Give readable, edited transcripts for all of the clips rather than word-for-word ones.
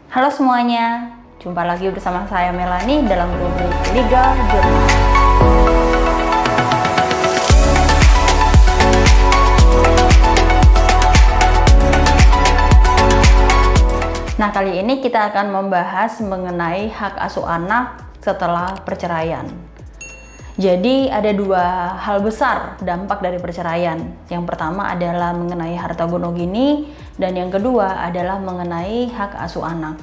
Halo semuanya, jumpa lagi bersama saya Melani dalam rubrik Legal Journal. Nah, kali ini kita akan membahas mengenai hak asuh anak setelah perceraian. Jadi ada dua hal besar dampak dari perceraian. Yang pertama adalah mengenai harta gono gini, dan yang kedua adalah mengenai hak asuh anak.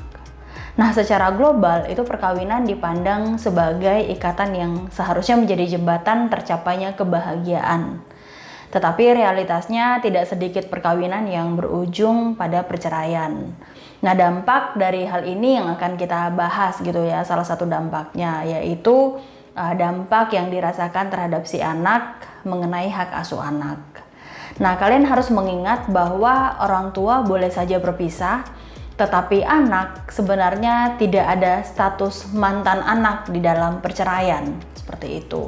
Nah, secara global itu perkawinan dipandang sebagai ikatan yang seharusnya menjadi jembatan tercapainya kebahagiaan. Tetapi realitasnya tidak sedikit perkawinan yang berujung pada perceraian. Nah, dampak dari hal ini yang akan kita bahas gitu ya. Salah satu dampaknya yaitu dampak yang dirasakan terhadap si anak mengenai hak asuh anak. Nah, kalian harus mengingat bahwa orang tua boleh saja berpisah, tetapi anak sebenarnya tidak ada status mantan anak di dalam perceraian, seperti itu.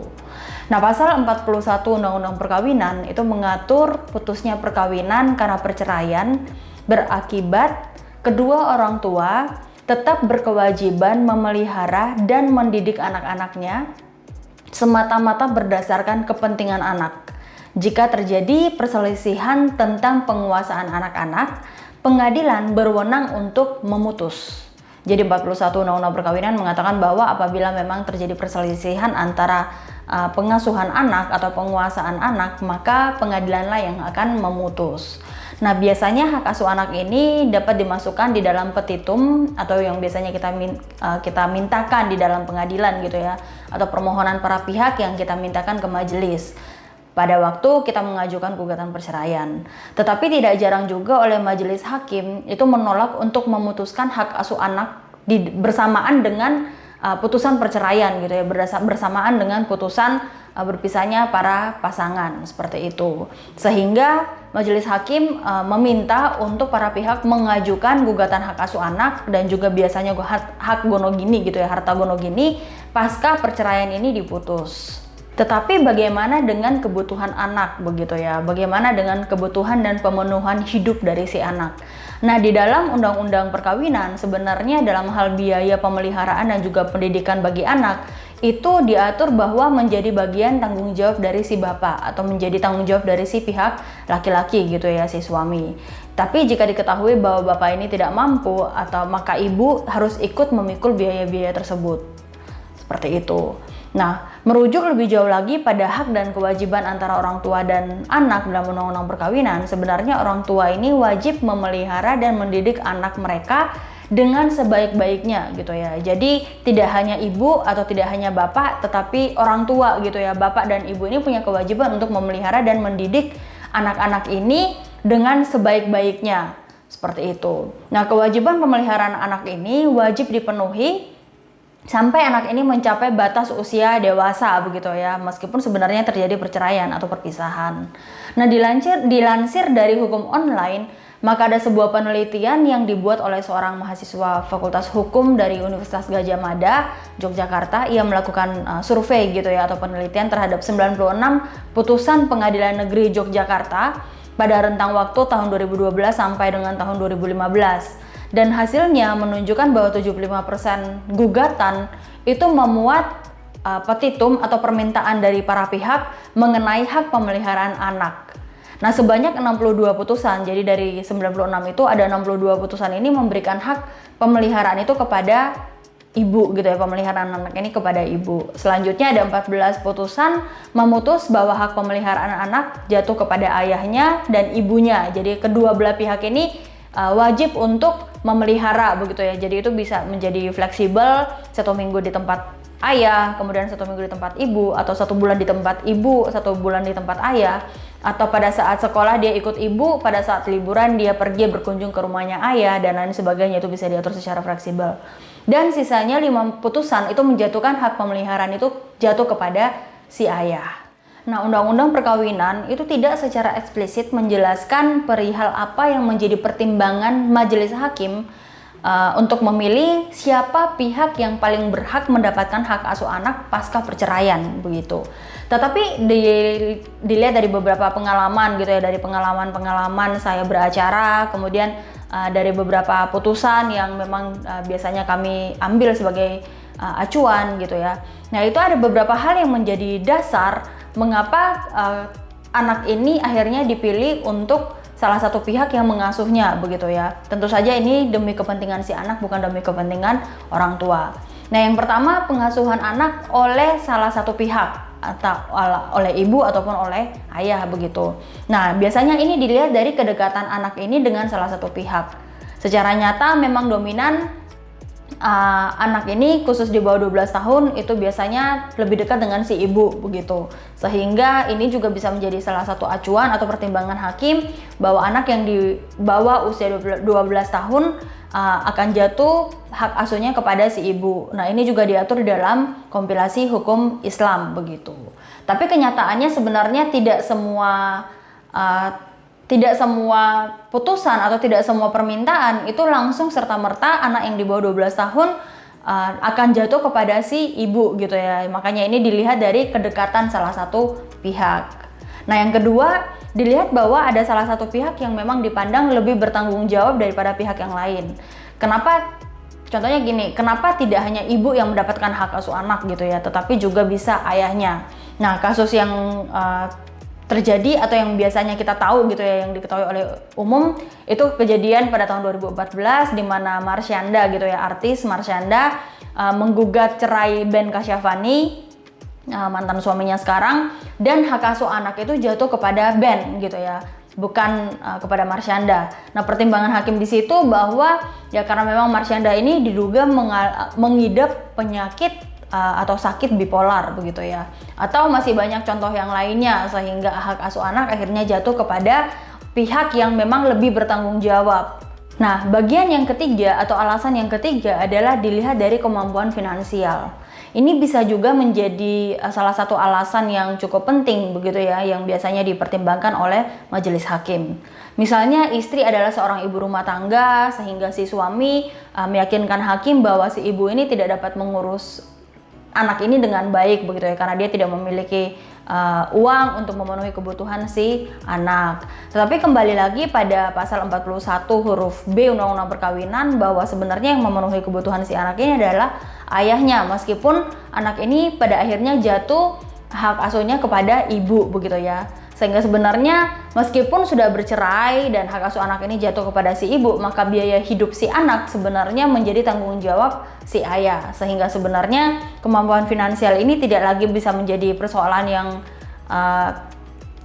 Nah, pasal 41 Undang-Undang Perkawinan itu mengatur putusnya perkawinan karena perceraian berakibat kedua orang tua tetap berkewajiban memelihara dan mendidik anak-anaknya semata-mata berdasarkan kepentingan anak. Jika terjadi perselisihan tentang penguasaan anak-anak, pengadilan berwenang untuk memutus. Jadi 41 Undang-Undang Perkawinan mengatakan bahwa apabila memang terjadi perselisihan antara pengasuhan anak atau penguasaan anak, maka pengadilanlah yang akan memutus. Nah, biasanya hak asuh anak ini dapat dimasukkan di dalam petitum atau yang biasanya kita mintakan di dalam pengadilan gitu ya, atau permohonan para pihak yang kita mintakan ke majelis pada waktu kita mengajukan gugatan perceraian. Tetapi tidak jarang juga oleh majelis hakim itu menolak untuk memutuskan hak asuh anak bersamaan dengan putusan perceraian gitu ya, bersamaan dengan putusan berpisahnya para pasangan, seperti itu. Sehingga majelis hakim meminta untuk para pihak mengajukan gugatan hak asuh anak dan juga biasanya hak gono gini gitu ya, harta gono gini pasca perceraian ini diputus. Tetapi bagaimana dengan kebutuhan anak begitu ya? Bagaimana dengan kebutuhan dan pemenuhan hidup dari si anak? Nah, di dalam Undang-Undang Perkawinan sebenarnya dalam hal biaya pemeliharaan dan juga pendidikan bagi anak itu diatur bahwa menjadi bagian tanggung jawab dari si bapak atau menjadi tanggung jawab dari si pihak laki-laki gitu ya, si suami. Tapi jika diketahui bahwa bapak ini tidak mampu atau maka ibu harus ikut memikul biaya-biaya tersebut. Seperti itu. Nah, merujuk lebih jauh lagi pada hak dan kewajiban antara orang tua dan anak dalam Undang-Undang Perkawinan, sebenarnya orang tua ini wajib memelihara dan mendidik anak mereka dengan sebaik-baiknya gitu ya. Jadi tidak hanya ibu atau tidak hanya bapak, tetapi orang tua gitu ya. Bapak dan ibu ini punya kewajiban untuk memelihara dan mendidik anak-anak ini dengan sebaik-baiknya. Seperti itu. Nah, kewajiban pemeliharaan anak ini wajib dipenuhi sampai anak ini mencapai batas usia dewasa begitu ya, meskipun sebenarnya terjadi perceraian atau perpisahan. Nah, dilansir dari hukum online, maka ada sebuah penelitian yang dibuat oleh seorang mahasiswa Fakultas Hukum dari Universitas Gadjah Mada, Yogyakarta. Ia melakukan survei gitu ya, atau penelitian terhadap 96 putusan Pengadilan Negeri Yogyakarta pada rentang waktu tahun 2012 sampai dengan tahun 2015. Dan hasilnya menunjukkan bahwa 75% gugatan itu memuat petitum atau permintaan dari para pihak mengenai hak pemeliharaan anak. Nah, sebanyak 62 putusan, jadi dari 96 itu ada 62 putusan ini memberikan hak pemeliharaan itu kepada ibu gitu ya, pemeliharaan anak ini kepada ibu. Selanjutnya ada 14 putusan memutus bahwa hak pemeliharaan anak jatuh kepada ayahnya dan ibunya. Jadi kedua belah pihak ini wajib untuk memelihara begitu ya. Jadi itu bisa menjadi fleksibel, 1 minggu di tempat ayah, kemudian 1 minggu di tempat ibu, atau 1 bulan di tempat ibu, 1 bulan di tempat ayah, atau pada saat sekolah dia ikut ibu, pada saat liburan dia pergi berkunjung ke rumahnya ayah, dan lain sebagainya. Itu bisa diatur secara fleksibel. Dan sisanya 5 putusan itu menjatuhkan hak pemeliharaan itu jatuh kepada si ayah. Nah, Undang-Undang Perkawinan itu tidak secara eksplisit menjelaskan perihal apa yang menjadi pertimbangan majelis hakim untuk memilih siapa pihak yang paling berhak mendapatkan hak asuh anak pasca perceraian begitu. Tetapi dilihat dari beberapa pengalaman gitu ya, dari pengalaman saya beracara, kemudian dari beberapa putusan yang memang biasanya kami ambil sebagai acuan gitu ya. Nah, itu ada beberapa hal yang menjadi dasar mengapa anak ini akhirnya dipilih untuk salah satu pihak yang mengasuhnya begitu ya. Tentu saja ini demi kepentingan si anak, bukan demi kepentingan orang tua. Nah, yang pertama, pengasuhan anak oleh salah satu pihak, atau oleh ibu ataupun oleh ayah begitu. Nah, biasanya ini dilihat dari kedekatan anak ini dengan salah satu pihak. Secara nyata memang dominan anak ini khusus di bawah 12 tahun itu biasanya lebih dekat dengan si ibu begitu. Sehingga ini juga bisa menjadi salah satu acuan atau pertimbangan hakim bahwa anak yang di bawah usia 12 tahun akan jatuh hak asuhnya kepada si ibu. Nah, ini juga diatur di dalam kompilasi hukum Islam begitu. Tapi kenyataannya sebenarnya tidak semua putusan atau tidak semua permintaan itu langsung serta-merta anak yang di bawah 12 tahun akan jatuh kepada si ibu gitu ya. Makanya ini dilihat dari kedekatan salah satu pihak. Nah, yang kedua, dilihat bahwa ada salah satu pihak yang memang dipandang lebih bertanggung jawab daripada pihak yang lain. Kenapa? Contohnya gini, kenapa tidak hanya ibu yang mendapatkan hak asuh anak gitu ya, tetapi juga bisa ayahnya. Nah, kasus yang terjadi atau yang biasanya kita tahu gitu ya, yang diketahui oleh umum, itu kejadian pada tahun 2014 di mana Marsyanda gitu ya, artis Marsyanda menggugat cerai Ben Kasyafani, mantan suaminya sekarang, dan hak asuh anak itu jatuh kepada Ben gitu ya, bukan kepada Marsyanda. Nah, pertimbangan hakim di situ bahwa ya karena memang Marsyanda ini diduga mengidap penyakit atau sakit bipolar begitu ya, atau masih banyak contoh yang lainnya, sehingga hak asuh anak akhirnya jatuh kepada pihak yang memang lebih bertanggung jawab. Nah, bagian yang ketiga atau alasan yang ketiga adalah dilihat dari kemampuan finansial. Ini bisa juga menjadi salah satu alasan yang cukup penting begitu ya, yang biasanya dipertimbangkan oleh majelis hakim. Misalnya istri adalah seorang ibu rumah tangga sehingga si suami meyakinkan hakim bahwa si ibu ini tidak dapat mengurus anak ini dengan baik begitu ya, karena dia tidak memiliki uang untuk memenuhi kebutuhan si anak. Tetapi kembali lagi pada pasal 41 huruf B Undang-Undang Perkawinan bahwa sebenarnya yang memenuhi kebutuhan si anak ini adalah ayahnya, meskipun anak ini pada akhirnya jatuh hak asuhnya kepada ibu begitu ya. Sehingga sebenarnya meskipun sudah bercerai dan hak asuh anak ini jatuh kepada si ibu, maka biaya hidup si anak sebenarnya menjadi tanggung jawab si ayah. Sehingga sebenarnya kemampuan finansial ini tidak lagi bisa menjadi persoalan yang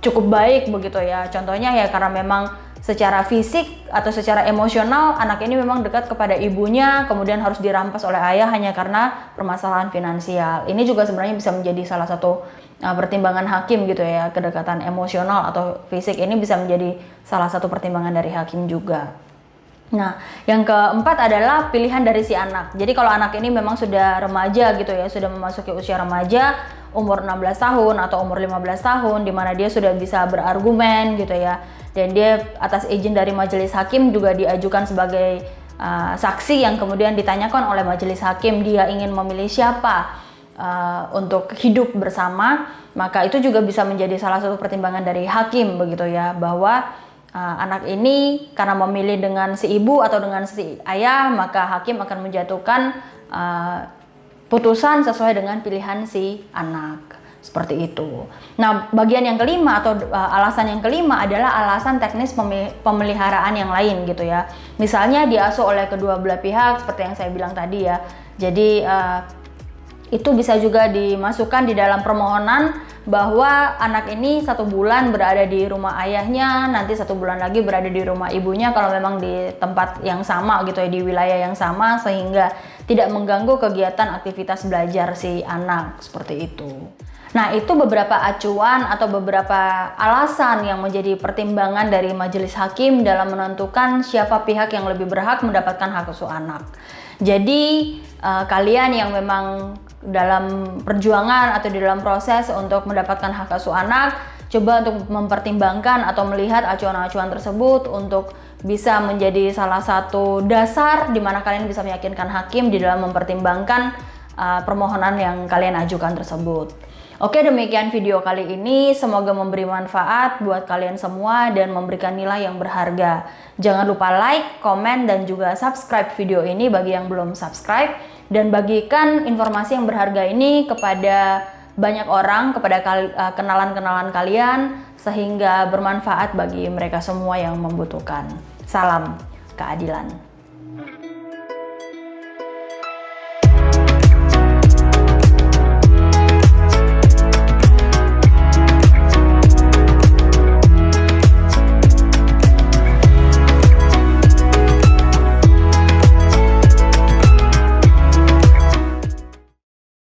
cukup baik begitu ya. Contohnya ya karena memang secara fisik atau secara emosional anak ini memang dekat kepada ibunya, kemudian harus dirampas oleh ayah hanya karena permasalahan finansial. Ini juga sebenarnya bisa menjadi salah satu pertimbangan hakim gitu ya, kedekatan emosional atau fisik ini bisa menjadi salah satu pertimbangan dari hakim juga. Nah, yang keempat adalah pilihan dari si anak. Jadi kalau anak ini memang sudah remaja gitu ya, sudah memasuki usia remaja, umur 16 tahun atau umur 15 tahun, di mana dia sudah bisa berargumen gitu ya, dan dia atas izin dari majelis hakim juga diajukan sebagai saksi yang kemudian ditanyakan oleh majelis hakim dia ingin memilih siapa untuk hidup bersama, maka itu juga bisa menjadi salah satu pertimbangan dari hakim begitu ya, bahwa anak ini karena memilih dengan si ibu atau dengan si ayah, maka hakim akan menjatuhkan putusan sesuai dengan pilihan si anak. Seperti itu. Nah, bagian yang kelima atau alasan yang kelima adalah alasan teknis pemeliharaan yang lain gitu ya. Misalnya diasuh oleh kedua belah pihak seperti yang saya bilang tadi ya. Jadi itu bisa juga dimasukkan di dalam permohonan bahwa anak ini 1 bulan berada di rumah ayahnya, nanti 1 bulan lagi berada di rumah ibunya kalau memang di tempat yang sama gitu ya, di wilayah yang sama, sehingga tidak mengganggu kegiatan aktivitas belajar si anak, seperti itu. Nah, itu beberapa acuan atau beberapa alasan yang menjadi pertimbangan dari majelis hakim dalam menentukan siapa pihak yang lebih berhak mendapatkan hak asuh anak. Jadi kalian yang memang dalam perjuangan atau di dalam proses untuk mendapatkan hak asuh anak, coba untuk mempertimbangkan atau melihat acuan-acuan tersebut untuk bisa menjadi salah satu dasar di mana kalian bisa meyakinkan hakim di dalam mempertimbangkan permohonan yang kalian ajukan tersebut. Oke, demikian video kali ini. Semoga memberi manfaat buat kalian semua dan memberikan nilai yang berharga. Jangan lupa like, komen, dan juga subscribe video ini bagi yang belum subscribe. Dan bagikan informasi yang berharga ini kepada banyak orang, kepada kenalan-kenalan kalian, sehingga bermanfaat bagi mereka semua yang membutuhkan. Salam keadilan.